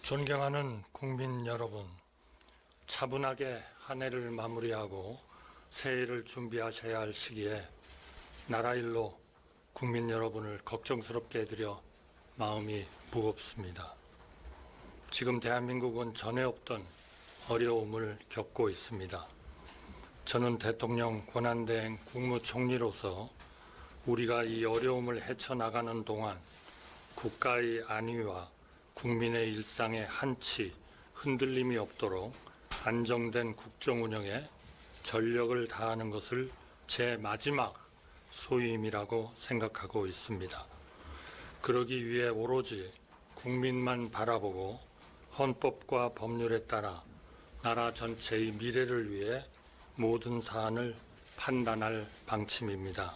존경하는 국민 여러분, 차분하게 한 해를 마무리하고 새해를 준비하셔야 할 시기에 나라 일로 국민 여러분을 걱정스럽게 해드려 마음이 무겁습니다. 지금 대한민국은 전에 없던 어려움을 겪고 있습니다. 저는 대통령 권한대행 국무총리로서 우리가 이 어려움을 헤쳐나가는 동안 국가의 안위와 국민의 일상에 한치 흔들림이 없도록 안정된 국정 운영에 전력을 다하는 것을 제 마지막 소임이라고 생각하고 있습니다. 그러기 위해 오로지 국민만 바라보고 헌법과 법률에 따라 나라 전체의 미래를 위해 모든 사안을 판단할 방침입니다.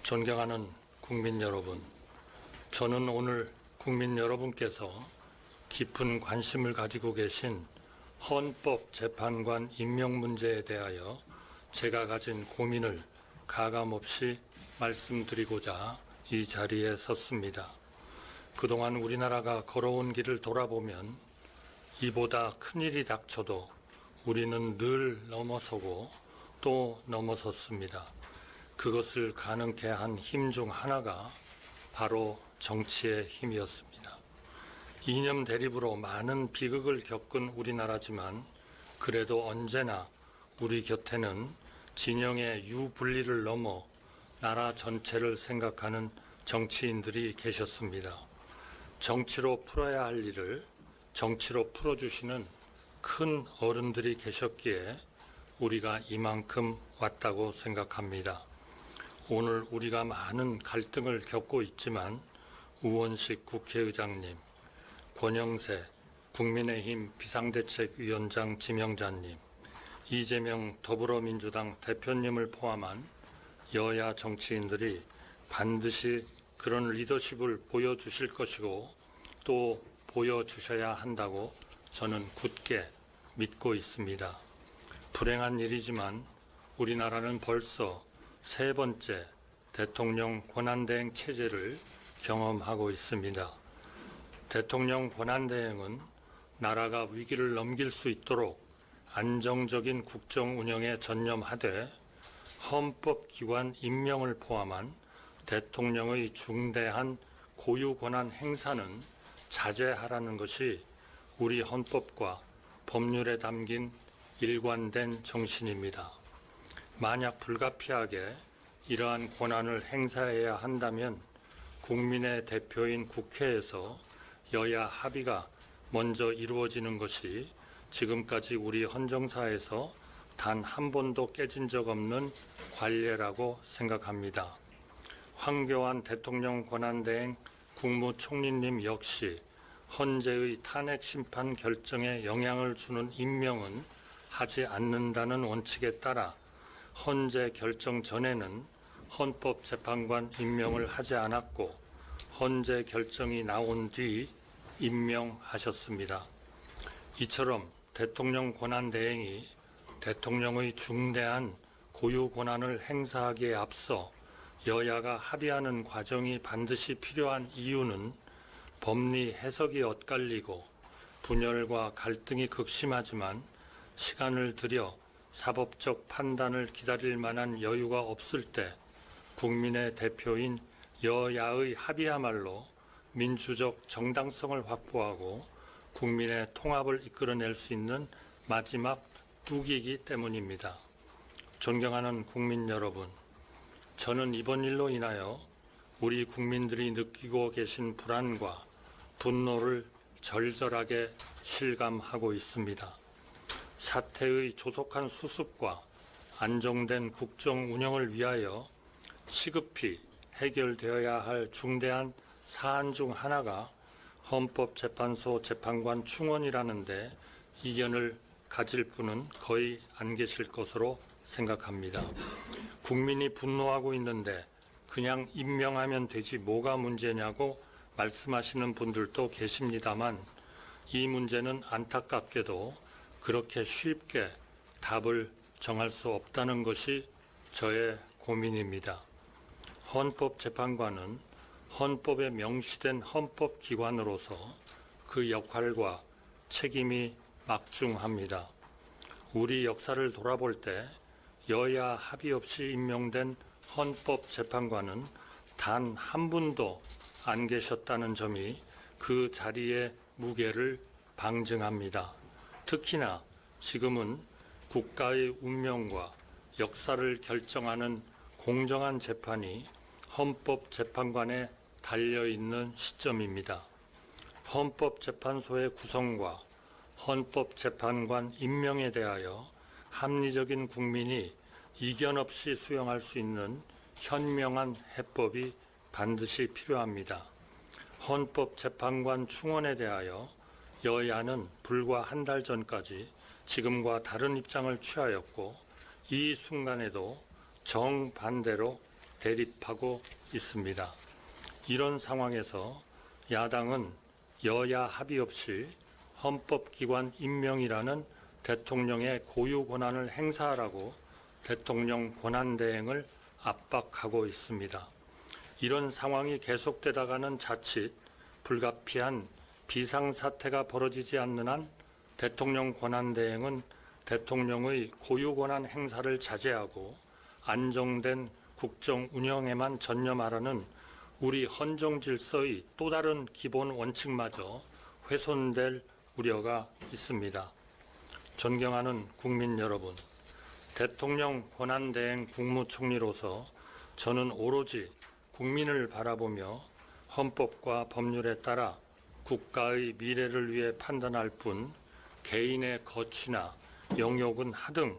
존경하는 국민 여러분, 저는 오늘 국민 여러분께서 깊은 관심을 가지고 계신 헌법재판관 임명 문제에 대하여 제가 가진 고민을 가감없이 말씀드리고자 이 자리에 섰습니다. 그동안 우리나라가 걸어온 길을 돌아보면 이보다 큰일이 닥쳐도 우리는 늘 넘어서고 또 넘어섰습니다. 그것을 가능케 한 힘 중 하나가 바로 정치의 힘이었습니다. 이념 대립으로 많은 비극을 겪은 우리나라지만 그래도 언제나 우리 곁에는 진영의 유분리를 넘어 나라 전체를 생각하는 정치인들이 계셨습니다. 정치로 풀어야 할 일을 정치로 풀어주시는 큰 어른들이 계셨기에 우리가 이만큼 왔다고 생각합니다. 오늘 우리가 많은 갈등을 겪고 있지만 우원식 국회의장님, 권영세 국민의힘 비상대책위원장 지명자님, 이재명 더불어민주당 대표님을 포함한 여야 정치인들이 반드시 그런 리더십을 보여주실 것이고 또 보여주셔야 한다고 저는 굳게 믿고 있습니다. 불행한 일이지만 우리나라는 벌써 세 번째 대통령 권한대행 체제를 경험하고 있습니다. 대통령 권한대행은 나라가 위기를 넘길 수 있도록 안정적인 국정 운영에 전념하되 헌법기관 임명을 포함한 대통령의 중대한 고유 권한 행사는 자제하라는 것이 우리 헌법과 법률에 담긴 일관된 정신입니다. 만약 불가피하게 이러한 권한을 행사해야 한다면 국민의 대표인 국회에서 여야 합의가 먼저 이루어지는 것이 지금까지 우리 헌정사에서 단 한 번도 깨진 적 없는 관례라고 생각합니다. 황교안 대통령 권한대행 국무총리님 역시 헌재의 탄핵심판 결정에 영향을 주는 임명은 하지 않는다는 원칙에 따라 헌재 결정 전에는 헌법재판관 임명을 하지 않았고 헌재 결정이 나온 뒤 임명하셨습니다. 이처럼 대통령 권한대행이 대통령의 중대한 고유 권한을 행사하기에 앞서 여야가 합의하는 과정이 반드시 필요한 이유는 법리 해석이 엇갈리고 분열과 갈등이 극심하지만 시간을 들여 사법적 판단을 기다릴 만한 여유가 없을 때 국민의 대표인 여야의 합의야말로 민주적 정당성을 확보하고 국민의 통합을 이끌어낼 수 있는 마지막 뚝이기 때문입니다. 존경하는 국민 여러분, 저는 이번 일로 인하여 우리 국민들이 느끼고 계신 불안과 분노를 절절하게 실감하고 있습니다. 사태의 조속한 수습과 안정된 국정 운영을 위하여 시급히 해결되어야 할 중대한 사안 중 하나가 헌법재판소 재판관 충원이라는데 이견을 가질 분은 거의 안 계실 것으로 생각합니다. 국민이 분노하고 있는데 그냥 임명하면 되지 뭐가 문제냐고 말씀하시는 분들도 계십니다만 이 문제는 안타깝게도 그렇게 쉽게 답을 정할 수 없다는 것이 저의 고민입니다. 헌법재판관은 헌법에 명시된 헌법기관으로서 그 역할과 책임이 막중합니다. 우리 역사를 돌아볼 때 여야 합의 없이 임명된 헌법재판관은 단 한 분도 안 계셨다는 점이 그 자리의 무게를 방증합니다. 특히나 지금은 국가의 운명과 역사를 결정하는 공정한 재판이 헌법재판관에 달려있는 시점입니다. 헌법재판소의 구성과 헌법재판관 임명에 대하여 합리적인 국민이 이견 없이 수용할 수 있는 현명한 해법이 반드시 필요합니다. 헌법재판관 충원에 대하여 여야는 불과 한 달 전까지 지금과 다른 입장을 취하였고 이 순간에도 정반대로 대립하고 있습니다. 이런 상황에서 야당은 여야 합의 없이 헌법기관 임명이라는 대통령의 고유 권한을 행사하라고 대통령 권한대행을 압박하고 있습니다. 이런 상황이 계속되다가는 자칫 불가피한 비상사태가 벌어지지 않는 한 대통령 권한대행은 대통령의 고유 권한 행사를 자제하고 안정된 국정 운영에만 전념하라는 우리 헌정 질서의 또 다른 기본 원칙마저 훼손될 우려가 있습니다. 존경하는 국민 여러분, 대통령 권한대행 국무총리로서 저는 오로지 국민을 바라보며 헌법과 법률에 따라 국가의 미래를 위해 판단할 뿐 개인의 거취나 영역은 하등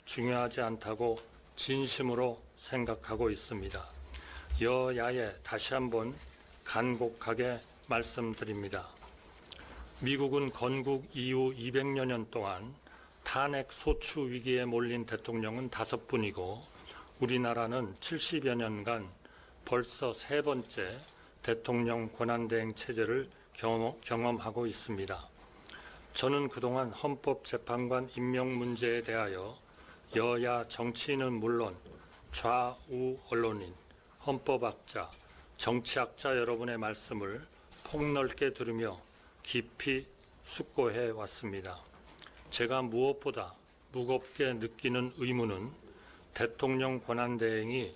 중요하지 않다고 진심으로 생각하고 있습니다. 여야에 다시 한번 간곡하게 말씀드립니다. 미국은 건국 이후 200여 년 동안 탄핵 소추 위기에 몰린 대통령은 5분이고 우리나라는 70여 년간 벌써 3번째 대통령 권한대행 체제를 경험하고 있습니다. 저는 그동안 헌법재판관 임명 문제에 대하여 여야 정치인은 물론 좌우 언론인, 헌법학자, 정치학자 여러분의 말씀을 폭넓게 들으며 깊이 숙고해 왔습니다. 제가 무엇보다 무겁게 느끼는 의무는 대통령 권한대행이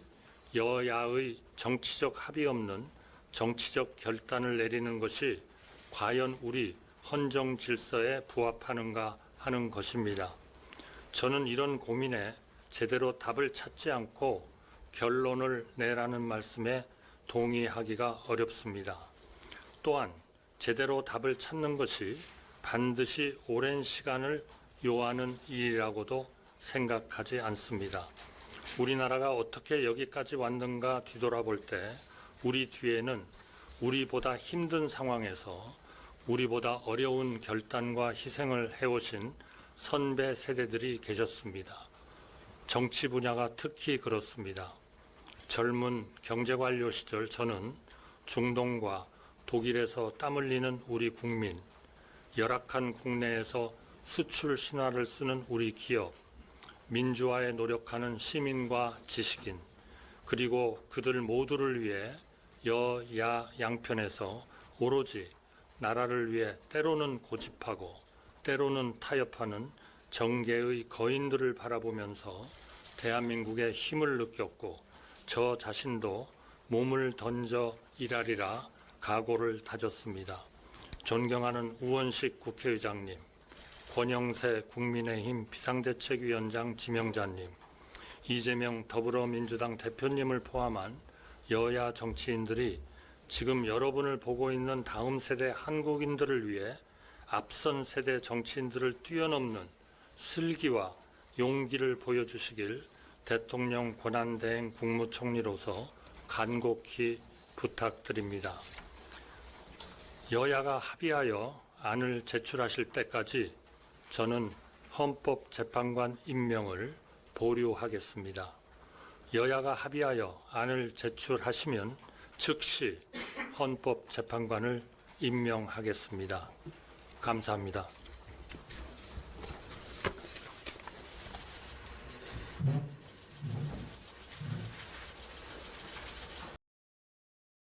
여야의 정치적 합의 없는 정치적 결단을 내리는 것이 과연 우리 헌정 질서에 부합하는가 하는 것입니다. 저는 이런 고민에 제대로 답을 찾지 않고 결론을 내라는 말씀에 동의하기가 어렵습니다. 또한 제대로 답을 찾는 것이 반드시 오랜 시간을 요하는 일이라고도 생각하지 않습니다. 우리나라가 어떻게 여기까지 왔는가 뒤돌아볼 때 우리 뒤에는 우리보다 힘든 상황에서 우리보다 어려운 결단과 희생을 해오신 선배 세대들이 계셨습니다. 정치 분야가 특히 그렇습니다. 젊은 경제관료 시절 저는 중동과 독일에서 땀 흘리는 우리 국민, 열악한 국내에서 수출 신화를 쓰는 우리 기업, 민주화에 노력하는 시민과 지식인, 그리고 그들 모두를 위해 여야 양편에서 오로지 나라를 위해 때로는 고집하고 때로는 타협하는 정계의 거인들을 바라보면서 대한민국의 힘을 느꼈고 저 자신도 몸을 던져 일하리라 각오를 다졌습니다. 존경하는 우원식 국회의장님, 권영세 국민의힘 비상대책위원장 지명자님, 이재명 더불어민주당 대표님을 포함한 여야 정치인들이 지금 여러분을 보고 있는 다음 세대 한국인들을 위해 앞선 세대 정치인들을 뛰어넘는 슬기와 용기를 보여주시길 대통령 권한대행 국무총리로서 간곡히 부탁드립니다. 여야가 합의하여 안을 제출하실 때까지 저는 헌법재판관 임명을 보류하겠습니다. 여야가 합의하여 안을 제출하시면 즉시 헌법재판관을 임명하겠습니다. 감사합니다.